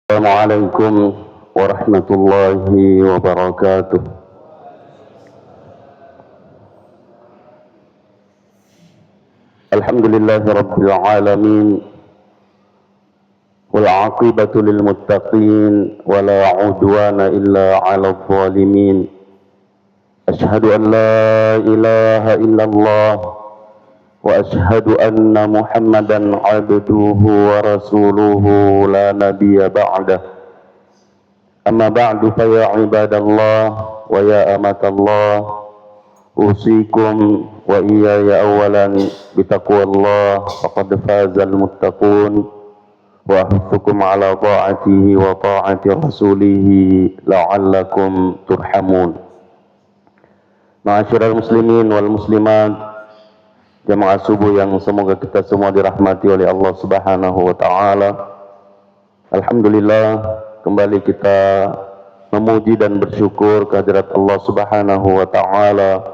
Assalamualaikum warahmatullahi wabarakatuh. Alhamdulillahi rabbil alamin wal aqibatu lil muttaqin wa la udwana illa 'alal zalimin. Ashhadu an la ilaha illallah wa ashhadu anna Muhammadan 'abduhu wa rasuluhu la nabiyya ba'dah. Amma ba'du fa ya ibadallah wa ya amatallah, usikum wa iyaya awalan bitaqwallah faqad fazal muttaqun wa ahuthukum ala ta'atihi wa ta'ati rasulihi la'allakum turhamun. Ma'asyiral muslimin wal muslimat, jamaah subuh yang semoga kita semua dirahmati oleh Allah Subhanahu wa taala. Alhamdulillah, kembali kita memuji dan bersyukur kehadirat Allah Subhanahu wa taala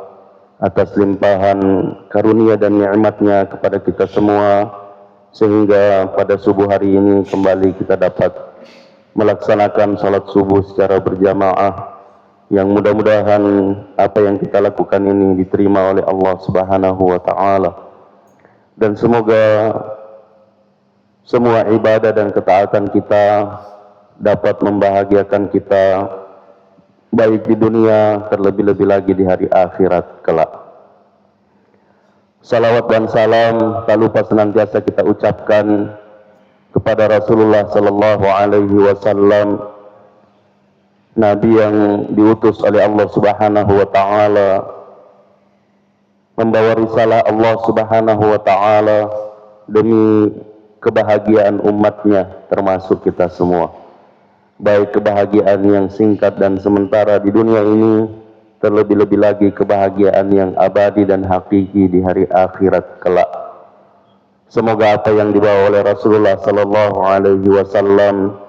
atas limpahan karunia dan nikmatnya kepada kita semua, sehingga pada subuh hari ini kembali kita dapat melaksanakan salat subuh secara berjamaah, yang mudah-mudahan apa yang kita lakukan ini diterima oleh Allah Subhanahu wa taala, dan semoga semua ibadah dan ketaatan kita dapat membahagiakan kita baik di dunia, terlebih-lebih lagi di hari akhirat kelak. Salawat dan salam tak lupa senantiasa kita ucapkan kepada Rasulullah sallallahu alaihi wasallam, Nabi yang diutus oleh Allah Subhanahu wa taala membawa risalah Allah Subhanahu wa taala demi kebahagiaan umatnya, termasuk kita semua. Baik kebahagiaan yang singkat dan sementara di dunia ini, terlebih-lebih lagi kebahagiaan yang abadi dan hakiki di hari akhirat kelak. Semoga apa yang dibawa oleh Rasulullah sallallahu alaihi wasallam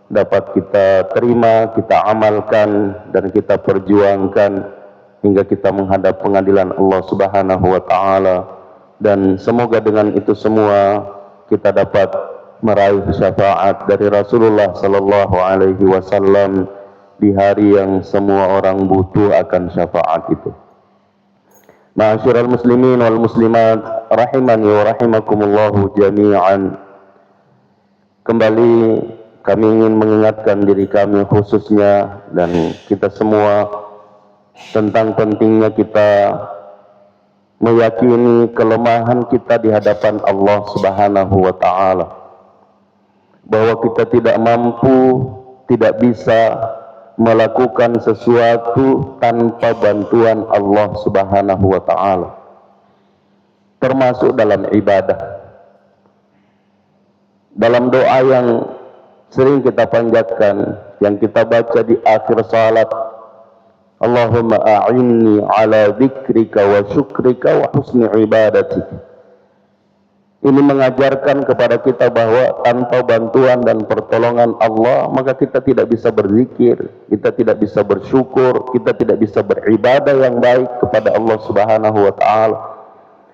dapat kita terima, kita amalkan, dan kita perjuangkan hingga kita menghadap pengadilan Allah Subhanahu wa taala, dan semoga dengan itu semua kita dapat meraih syafaat dari Rasulullah sallallahu alaihi wasallam di hari yang semua orang butuh akan syafaat itu. Ma'asyiral muslimin wal muslimat rahimani wa rahimakumullahu jami'an. Kembali kami ingin mengingatkan diri kami khususnya dan kita semua tentang pentingnya kita meyakini kelemahan kita di hadapan Allah Subhanahu wa taala, bahwa kita tidak mampu, tidak bisa melakukan sesuatu tanpa bantuan Allah Subhanahu wa taala, termasuk dalam ibadah. Dalam doa yang sering kita panjatkan, yang kita baca di akhir salat, Allahumma a'inni ala dzikrika wa syukrika wa husni ibadatik. Ini mengajarkan kepada kita bahwa tanpa bantuan dan pertolongan Allah, maka kita tidak bisa berzikir, kita tidak bisa bersyukur, kita tidak bisa beribadah yang baik kepada Allah Subhanahu wa taala.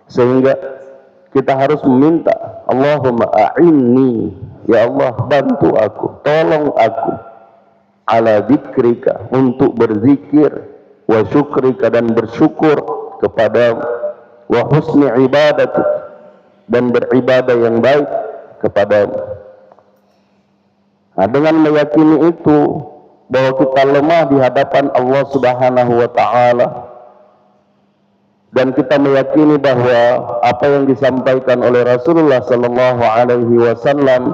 Sehingga kita harus meminta, Allahumma a'inni, ya Allah bantu aku, tolong aku, ala dzikrika, untuk berzikir, wa syukrika, dan bersyukur kepada, wa husni ibadatik, dan beribadah yang baik kepada. Nah, dengan meyakini itu bahwa kita lemah di hadapan Allah Subhanahu wa taala, dan kita meyakini bahwa apa yang disampaikan oleh Rasulullah sallallahu alaihi wasallam,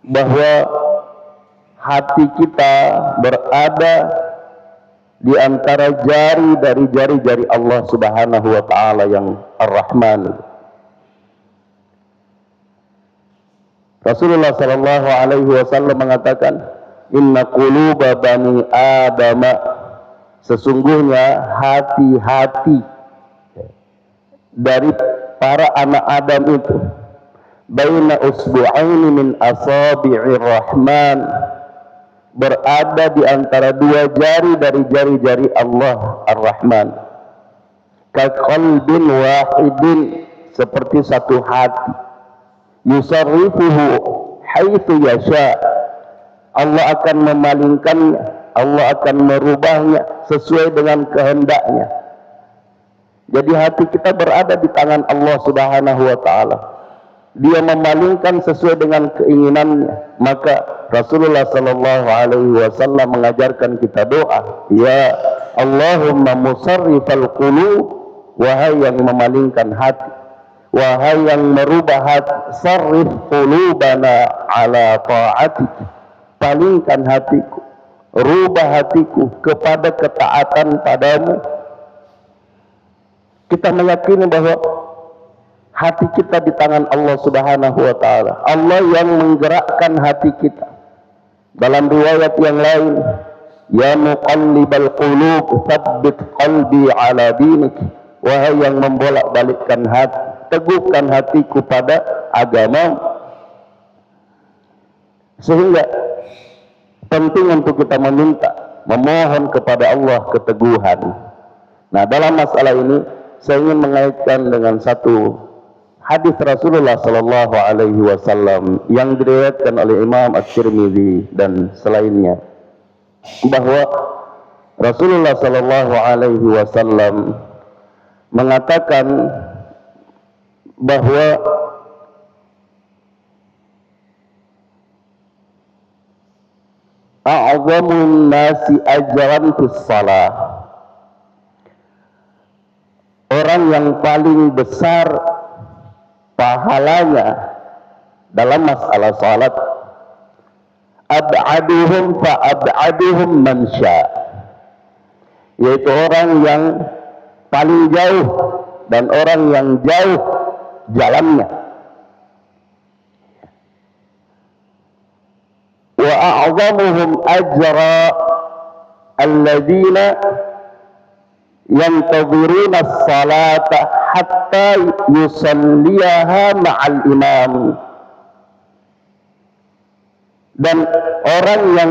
bahwa hati kita berada di antara jari dari jari-jari Allah Subhanahu wa taala yang Ar-Rahman. Rasulullah sallallahu alaihi wasallam mengatakan, inna quluba bani adama, sesungguhnya hati-hati dari para anak Adam itu, baina usbu'aini min asabi'ir rahman, berada di antara dua jari dari jari-jari Allah Ar-Rahman. Ka qalbin wahidin, seperti satu hati, yusarrifuhu haitsu yasha, Allah akan memalingkannya, Allah akan merubahnya sesuai dengan kehendaknya. Jadi hati kita berada di tangan Allah Subhanahu wa taala. Dia memalingkan sesuai dengan keinginannya. Maka Rasulullah sallallahu alaihi wasallam mengajarkan kita doa, ya Allahumma musarrifal qulub, wahai yang memalingkan hati, wahai yang merubah hati, sarrif qulubana ala ta'atik, palingkan hatiku, rubah hatiku kepada ketaatan padamu. Kita meyakini bahwa hati kita di tangan Allah Subhanahu wa taala. Allah yang menggerakkan hati kita. Dalam riwayat yang lain, ya muqallibal qulub, tsabbit qalbi ala dinik. Wahai yang membolak-balikkan hati, teguhkan hatiku pada agama. Sehingga penting untuk kita meminta, memohon kepada Allah keteguhan. Nah, dalam masalah ini saya ingin mengaitkan dengan satu hadis Rasulullah sallallahu alaihi wasallam yang diriwayatkan oleh Imam At-Tirmidzi dan selainnya, bahwa Rasulullah sallallahu alaihi wasallam mengatakan bahwa a'zamun nasi ajran fis shalah, orang yang paling besar pahalanya dalam masalah salat, ab'aduhum fa ab'aduhum man sya', yaitu orang yang paling jauh dan orang yang jauh jalannya. Wa a'zamuhum ajra alladzina yantaziruna as-salata hatta yusalliyaha ma'al imam, dan orang yang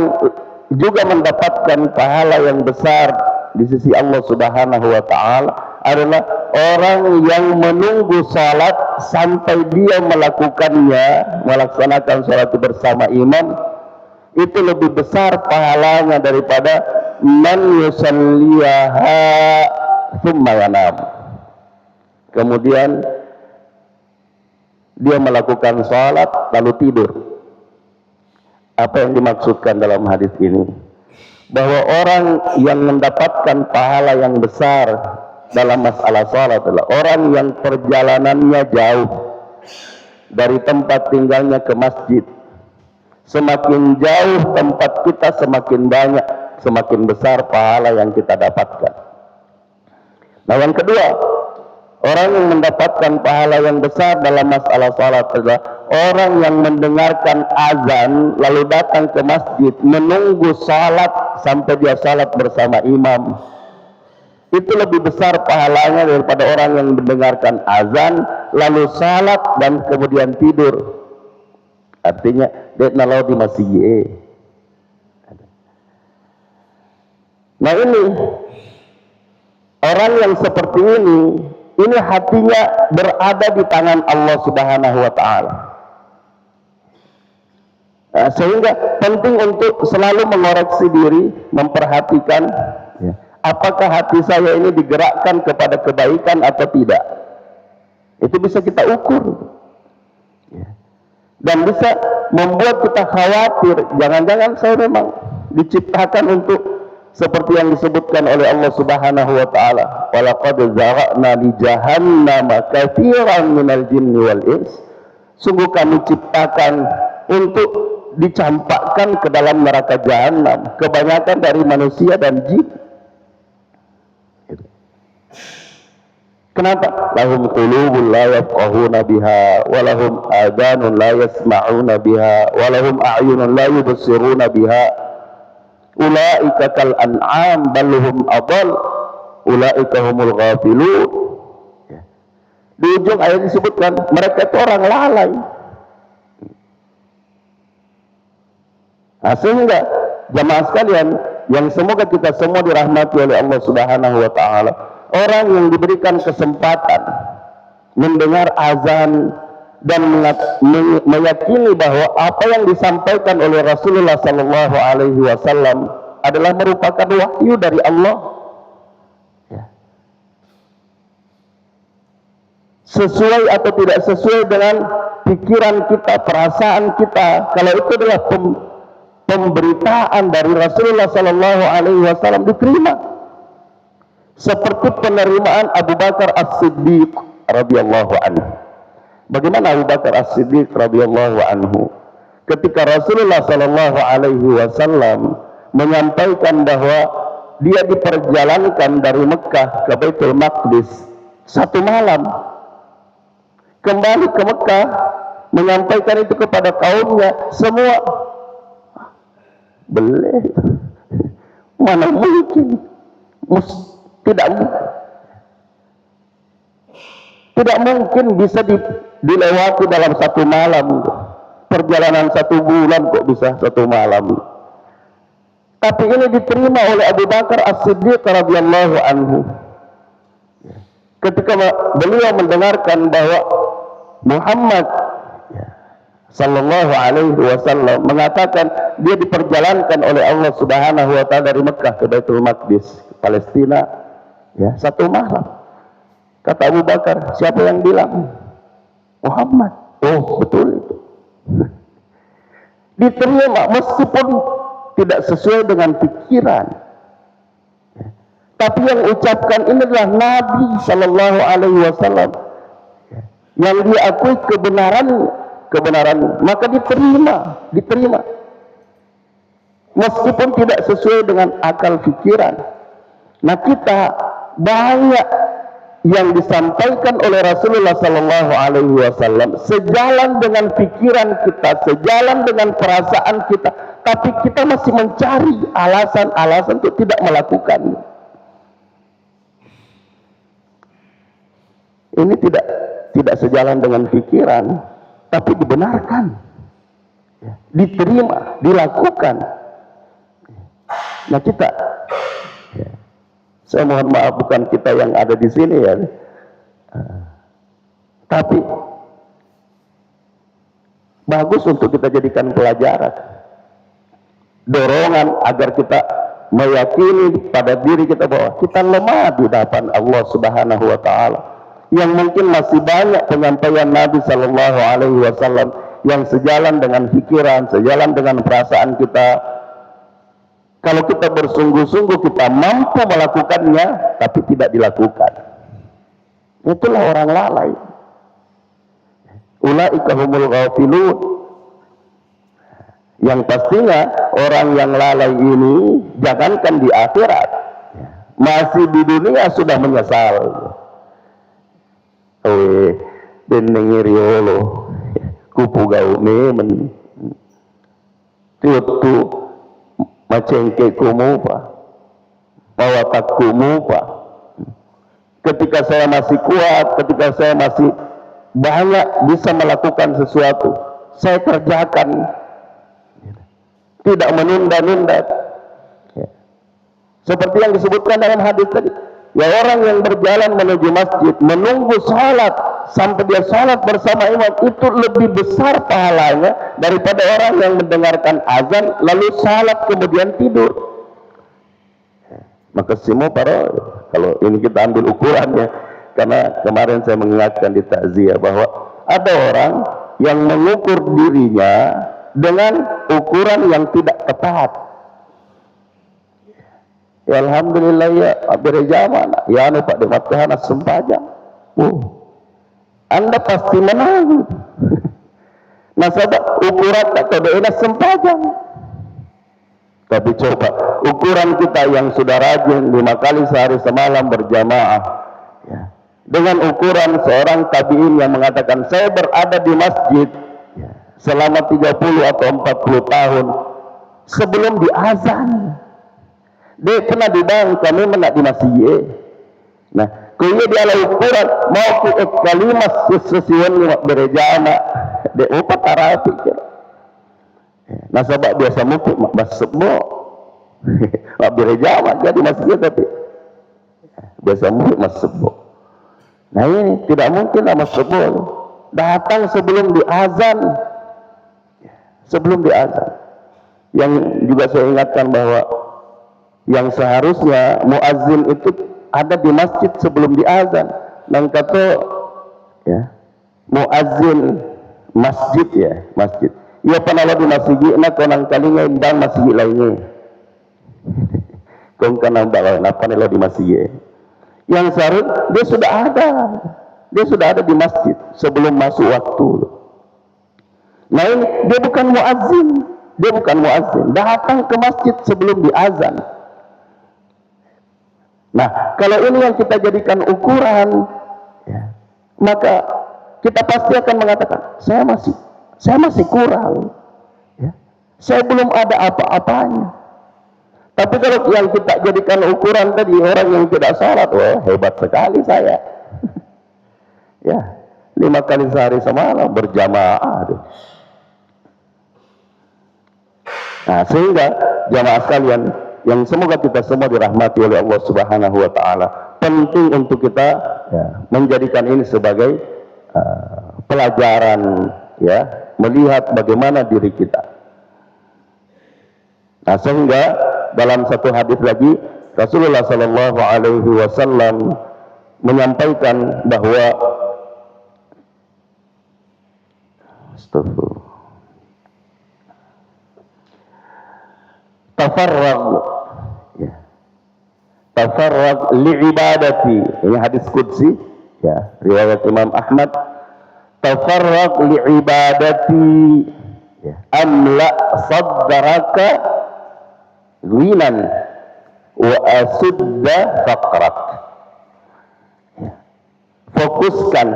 juga mendapatkan pahala yang besar di sisi Allah Subhanahu wa taala adalah orang yang menunggu salat sampai dia melaksanakan salat bersama imam. Itu lebih besar pahalanya daripada man yusalliyaha thumma yanam, kemudian dia melakukan salat lalu tidur. Apa yang dimaksudkan dalam hadis ini? Bahwa orang yang mendapatkan pahala yang besar dalam masalah salat adalah orang yang perjalanannya jauh dari tempat tinggalnya ke masjid. Semakin jauh tempat kita, semakin banyak, semakin besar pahala yang kita dapatkan. Nah, yang kedua, orang yang mendapatkan pahala yang besar dalam masalah salat adalah orang yang mendengarkan azan lalu datang ke masjid menunggu salat sampai dia salat bersama imam. Itu lebih besar pahalanya daripada orang yang mendengarkan azan lalu salat dan kemudian tidur. Artinya dia nalau di masjid. Nah, ini orang yang seperti ini hatinya berada di tangan Allah Subhanahu wa taala. Nah, sehingga penting untuk selalu mengoreksi diri, memperhatikan apakah hati saya ini digerakkan kepada kebaikan atau tidak. Itu bisa kita ukur. Dan bisa membuat kita khawatir, jangan-jangan saya memang diciptakan untuk seperti yang disebutkan oleh Allah Subhanahu wa taala, walaqad zara'na li jahannama katsiran minal jinni wal ins. Sungguh kami ciptakan untuk dicampakkan ke dalam neraka jahanam kebanyakan dari manusia dan jin. Kenapa? Lahum qulubun la yafqahuna biha wa lahum adhanun la yasma'una biha wa lahum a'yunun la yubsiruna biha ulaika kal an'am bal hum adall ulaika humul ghafilun. Di ujung ayat disebutkan mereka itu orang lalai. Nah, sehingga jamaah sekalian yang semoga kita semua dirahmati oleh Allah Subhanahu wa taala, orang yang diberikan kesempatan mendengar azan dan meyakini bahwa apa yang disampaikan oleh Rasulullah Sallallahu Alaihi Wasallam adalah merupakan wahyu dari Allah. Ya. Sesuai atau tidak sesuai dengan pikiran kita, perasaan kita, kalau itu adalah pemberitaan dari Rasulullah Sallallahu Alaihi Wasallam, diterima. Seperti penerimaan Abu Bakar As-Siddiq radhiyallahu anhu. Bagaimana Abu Bakar As-Siddiq radhiyallahu anhu ketika Rasulullah Sallallahu Alaihi Wasallam menyampaikan bahwa dia diperjalankan dari Mekah ke Baitul Maqdis satu malam, kembali ke Mekah menyampaikan itu kepada kaumnya, semua boleh, mana mungkin, tidak mungkin bisa dilewati dalam satu malam. Perjalanan 1 bulan kok bisa 1 malam. Tapi ini diterima oleh Abu Bakar As-Siddiq radhiyallahu anhu. Ketika beliau mendengarkan bahwa Muhammad sallallahu alaihi wasallam mengatakan dia diperjalankan oleh Allah Subhanahu wa taala dari Mekah ke Baitul Maqdis, Palestina, ya, 1 malam. Kata Abu Bakar, siapa yang bilang? Muhammad. Oh, betul itu. Diterima meskipun tidak sesuai dengan pikiran. Tapi yang ucapkan ini adalah Nabi Sallallahu Alaihi Wasallam, yang diakui kebenaran, maka diterima. Meskipun tidak sesuai dengan akal pikiran. Nah, kita banyak yang disampaikan oleh Rasulullah Sallallahu Alaihi Wasallam sejalan dengan pikiran kita, sejalan dengan perasaan kita, tapi kita masih mencari alasan-alasan untuk tidak melakukan. Ini tidak sejalan dengan pikiran, tapi dibenarkan, diterima, dilakukan. Nah, kita, saya mohon maaf bukan kita yang ada di sini ya, tapi bagus untuk kita jadikan pelajaran, dorongan agar kita meyakini pada diri kita bahwa kita lemah di hadapan Allah Subhanahu wa taala, yang mungkin masih banyak penyampaian Nabi Sallallahu Alaihi Wasallam yang sejalan dengan pikiran, sejalan dengan perasaan kita. Kalau kita bersungguh-sungguh kita mampu melakukannya, tapi tidak dilakukan. Itulah orang lalai. Ulaika humul ghafilun. Yang pastinya orang yang lalai ini, jangankan di akhirat, masih di dunia sudah menyesal. Oh, denengiriolo, kupu gau memen, tutu macengke kumupa, mawatak kumupa. Ketika saya masih kuat, ketika saya masih banyak bisa melakukan sesuatu, saya kerjakan, tidak menunda-nunda. Seperti yang disebutkan dalam hadis tadi, ya, orang yang berjalan menuju masjid, menunggu salat sampai dia salat bersama imam, itu lebih besar pahalanya daripada orang yang mendengarkan azan lalu salat kemudian tidur. Maka semua para, kalau ini kita ambil ukurannya, karena kemarin saya mengingatkan di takziah bahwa ada orang yang mengukur dirinya dengan ukuran yang tidak tepat. Ya, alhamdulillah ya, berjaman ya anu Pak Demat Kahana sempajang. Anda pasti menang. Nah, sahabat, ukuran atau doa sempajang. Tapi coba ukuran kita yang sudah rajin 5 kali sehari semalam berjamaah, ya, dengan ukuran seorang tabi'in yang mengatakan saya berada di masjid selama 30 atau 40 tahun sebelum diazan. Dia pernah dibang kami menak di masjid. Nah, kuya dia ala ukuran mau ku kalimat sesuatu yang berjama de upat arapi. Nah, sahabat biasa mukul mak sebo. Mak berjama jadi masjid tapi biasa mukul mas sebo. Nah, ini tidak mungkin lah mas sebo. datang sebelum diazan. Sebelum diazan. Yang juga saya ingatkan bahwa yang seharusnya muazzin itu ada di masjid sebelum diazan. Nang kata ya, muazzin masjid ya, masjid. Ia pernah di masjid, nak konang kalinya imbang masjid lainnya. Kong kanang bawa napa nelo di masjid. Yang seharusnya dia sudah ada di masjid sebelum masuk waktu. Nah ini dia bukan muazzin, datang ke masjid sebelum diazan. Nah, kalau ini yang kita jadikan ukuran, ya, maka kita pasti akan mengatakan, saya masih kurang, ya. Saya belum ada apa-apanya. Tapi kalau yang kita jadikan ukuran tadi, orang yang tidak salat, wah hebat sekali saya. Ya, 5 kali sehari semalam berjamaah. Nah, sehingga jamaah sekalian, yang semoga kita semua dirahmati oleh Allah Subhanahu wa taala, penting untuk kita ya, menjadikan ini sebagai pelajaran, ya, melihat bagaimana diri kita. Nah, sehingga dalam satu hadis lagi Rasulullah sallallahu alaihi wasallam menyampaikan bahwa tafarrag li'ibadati, ini hadis qudsi ya, riwayat Imam Ahmad. Tafarrag li'ibadati ya, amla sadraka ghinan wa asudda faqrak. Ya. Fokuskan,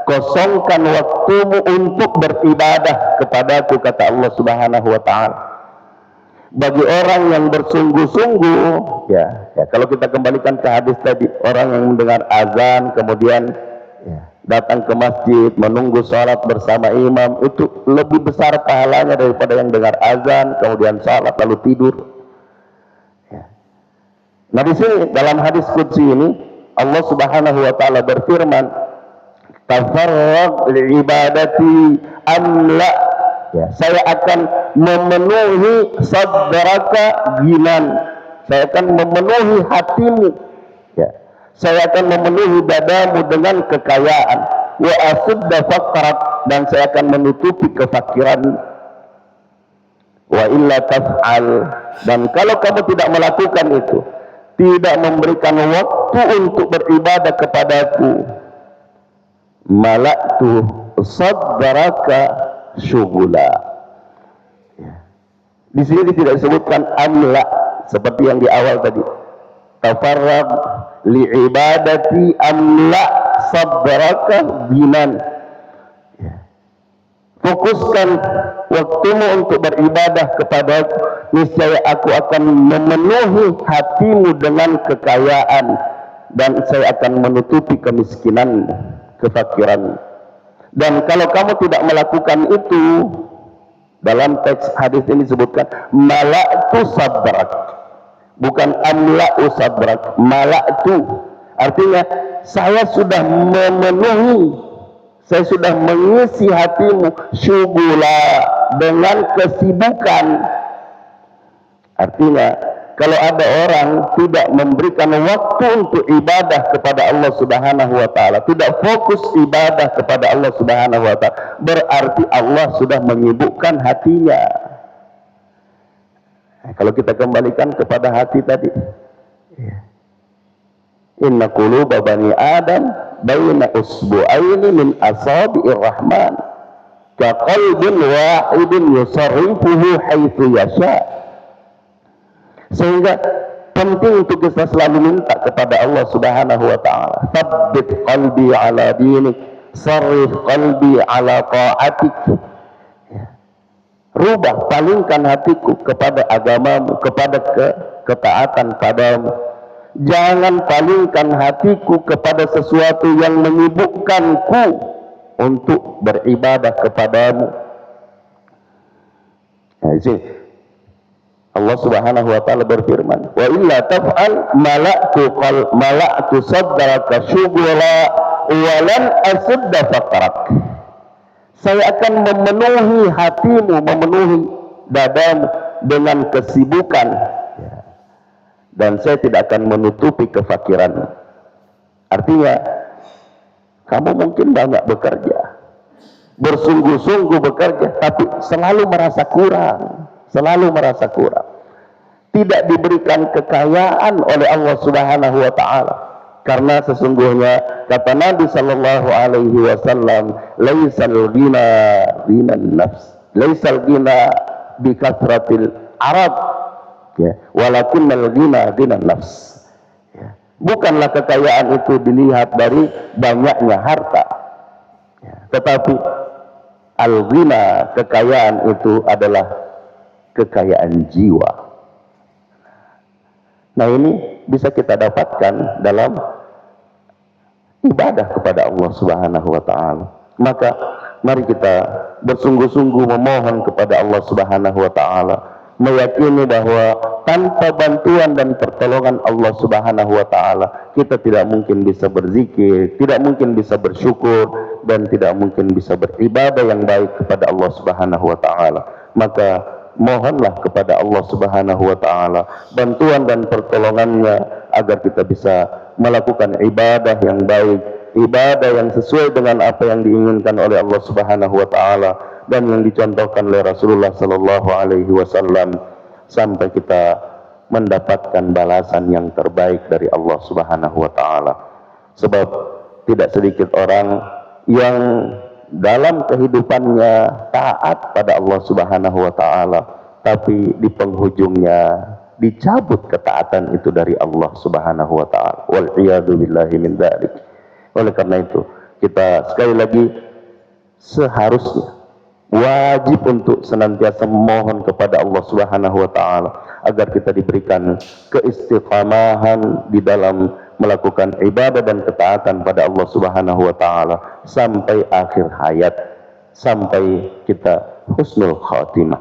kosongkan waktumu untuk beribadah kepadaku, kata Allah Subhanahu wa taala. Bagi orang yang bersungguh-sungguh, ya, kalau kita kembalikan ke hadis tadi, orang yang mendengar azan kemudian ya, datang ke masjid menunggu sholat bersama imam, itu lebih besar pahalanya daripada yang dengar azan kemudian sholat lalu tidur. Ya. Nah, di sini dalam hadis qudsi ini Allah Subhanahu wa taala berfirman, tafarrag li'ibadati amla, ya, saya akan memenuhi sadraka ginan, saya akan memenuhi hatimu, ya, saya akan memenuhi dadamu dengan kekayaan, wa asudda faqrak, dan saya akan menutupi kefakiran. Wa illa taf'al, dan kalau kamu tidak melakukan itu, tidak memberikan waktu untuk beribadah kepadaku, malaktu sadraka syugula. Ya. Di sini tidak disebutkan amla seperti yang di awal tadi. Tafarrag li'ibadati amla sadraka binan. Ya. Fokuskan waktumu untuk beribadah kepadaku, niscaya aku akan memenuhi hatimu dengan kekayaan, dan saya akan menutupi kemiskinan, kefakiran. Dan kalau kamu tidak melakukan itu, dalam teks hadis ini disebutkan mala'tu sadrak, bukan amla'u sadrak, mala'tu, artinya saya sudah memenuhi, saya sudah mengisi hatimu, syugula, dengan kesibukan. Artinya kalau ada orang tidak memberikan waktu untuk ibadah kepada Allah Subhanahu wa taala, tidak fokus ibadah kepada Allah Subhanahu wa taala, berarti Allah sudah menyibukkan hatinya. Nah, kalau kita kembalikan kepada hati tadi, inna quluba bani adam baina usbu'aini min asabi'ir rahman ka qalbin wahidin yusarrifuhu haitsu yasha. Sehingga penting untuk kita selalu minta kepada Allah Subhanahu wa taala, tsabbit qalbi ala dinik, sarrif qalbi ala ta'atik. Ya. Rubah, palingkan hatiku kepada agamamu, kepada ketaatan padamu. Jangan palingkan hatiku kepada sesuatu yang menyibukkanku untuk beribadah kepadamu. Nah, ini Allah Subhanahu wa taala berfirman, wa illa taf'al mala'tu sadraka syugula wa lan asudda faqrak. Saya akan memenuhi hatimu, memenuhi dadamu dengan kesibukan, dan saya tidak akan menutupi kefakiranmu. Artinya, kamu mungkin banyak bekerja, bersungguh-sungguh bekerja, tapi selalu merasa kurang, tidak diberikan kekayaan oleh Allah Subhanahu wa taala. Karena sesungguhnya kata Nabi sallallahu alaihi wasallam, laisal ghina ghinan nafs, laisal ghina bi kathratil arad, ya, walakinnal ghina ghinan nafs. Ya. Bukanlah kekayaan itu dilihat dari banyaknya harta, ya, tetapi al-ghina, kekayaan itu adalah kekayaan jiwa. Nah, ini bisa kita dapatkan dalam ibadah kepada Allah Subhanahu wa taala. Maka mari kita bersungguh-sungguh memohon kepada Allah Subhanahu wa taala, meyakini bahwa tanpa bantuan dan pertolongan Allah Subhanahu wa taala kita tidak mungkin bisa berzikir, tidak mungkin bisa bersyukur, dan tidak mungkin bisa beribadah yang baik kepada Allah Subhanahu wa taala. Maka mohonlah kepada Allah Subhanahu wa taala bantuan dan pertolongannya agar kita bisa melakukan ibadah yang baik, ibadah yang sesuai dengan apa yang diinginkan oleh Allah Subhanahu wa taala dan yang dicontohkan oleh Rasulullah sallallahu alaihi wasallam, sampai kita mendapatkan balasan yang terbaik dari Allah Subhanahu wa taala. Sebab tidak sedikit orang yang dalam kehidupannya taat pada Allah Subhanahu wa taala, tapi di penghujungnya dicabut ketaatan itu dari Allah Subhanahu wa taala. Wal iyadu billahi min dzalik. Oleh karena itu, kita sekali lagi seharusnya wajib untuk senantiasa memohon kepada Allah Subhanahu wa taala agar kita diberikan keistiqamahan di dalam melakukan ibadah dan ketaatan pada Allah Subhanahu wa taala sampai akhir hayat, sampai kita husnul khatimah.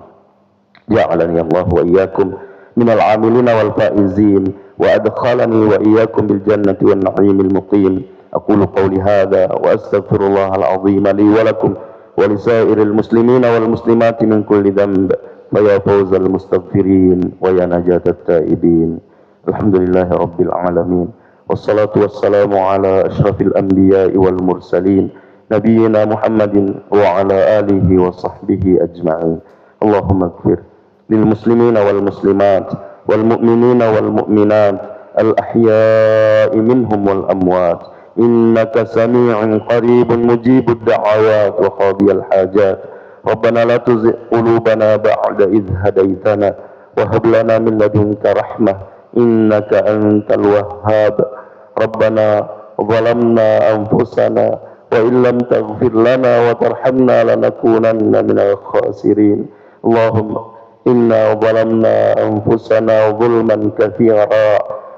Ja'alani Allah wa iyyakum minal 'amilina wal faizin wa adkhalani wa iyyakum bil jannati wan na'imil muqim. Aqulu qawli hadha wa astaghfirullahal 'azim li wa lakum wa lisairil muslimina wal muslimati min kulli dhanb fa ya fawzal mustaghfirin wa ya najatat taibin. Alhamdulillahi rabbil alamin. Wassalatu wassalamu ala ashrafil anbiya'i wal mursalin nabiyyina Muhammadin wa ala alihi wa sahbihi ajma'in. Allahumma ighfir lil muslimina wal muslimat wal mu'minina wal mu'minat al ahya'i minhum wal amwat innaka sami'un qaribun mujibud da'awat wa qadiyal hajat. Rabbana la tuzigh qulubana ba'da idh hadaitana wa hab lana min ladunka rahmah innaka antal wahhab. Rabbana zalamna anfusana wa illam taghfir lana wa tarhamna lanakunanna minal khasirin. Allahumma inna zalamna anfusana zulman katsira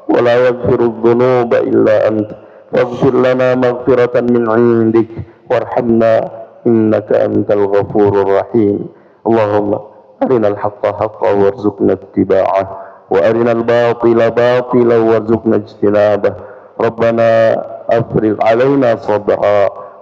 wa la yaghfiru dhunuba illa anta faghfir lana maghfiratan min 'indik warhamna innaka antal ghafurur rahim. Allahumma arinal haqqa haqqan warzuqna ittiba'ah wa arinal batila batilan warzuqna ijtinabah. Rabbana afrigh 'alaina sabra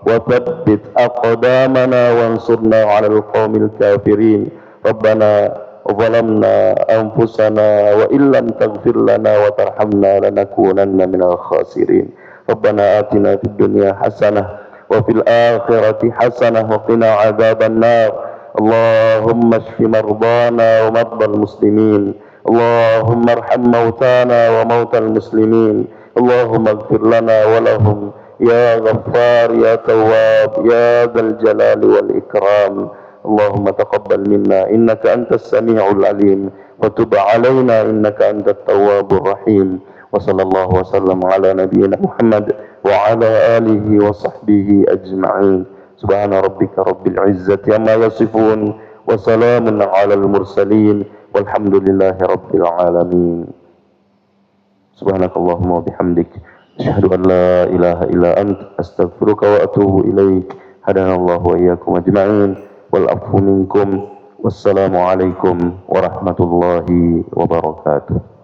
wa thabbit aqdamana wansurna 'alal qaumil kafirin. Rabbana zalamna anfusana wa illam taghfir lana wa tarhamna lanakunanna minal khasirin. Rabbana atina fid dunya hasanah wa fil akhirati hasanah wa qina 'adzaban nar. Allahumma shfi mardana wa mardal muslimin. Allahumma arham mautana wa mautal muslimin. Allahumma ighfir lana wa lahum ya ghaffar ya tawwab ya dzal jalali wal ikram. Allahumma taqabbal minna innaka antas sami'ul alim wa tub 'alaina innaka antat tawwabur rahim. Wa sallallahu wa sallam ala nabiyyina Muhammad wa ala alihi wa sahbihi ajma'in. Subhana rabbika rabbil izzati amma yasifun wa salamun 'alal mursalin walhamdulillahi rabbil alamin. Subhanakallahumma wa bihamdik asyhadu an la ilaha illa ant astaghfiruka wa atubu ilaik. Hadanallahu wa iyyakum ajma'in wal afu minkum. Wassalamu alaikum warahmatullahi wabarakatuh.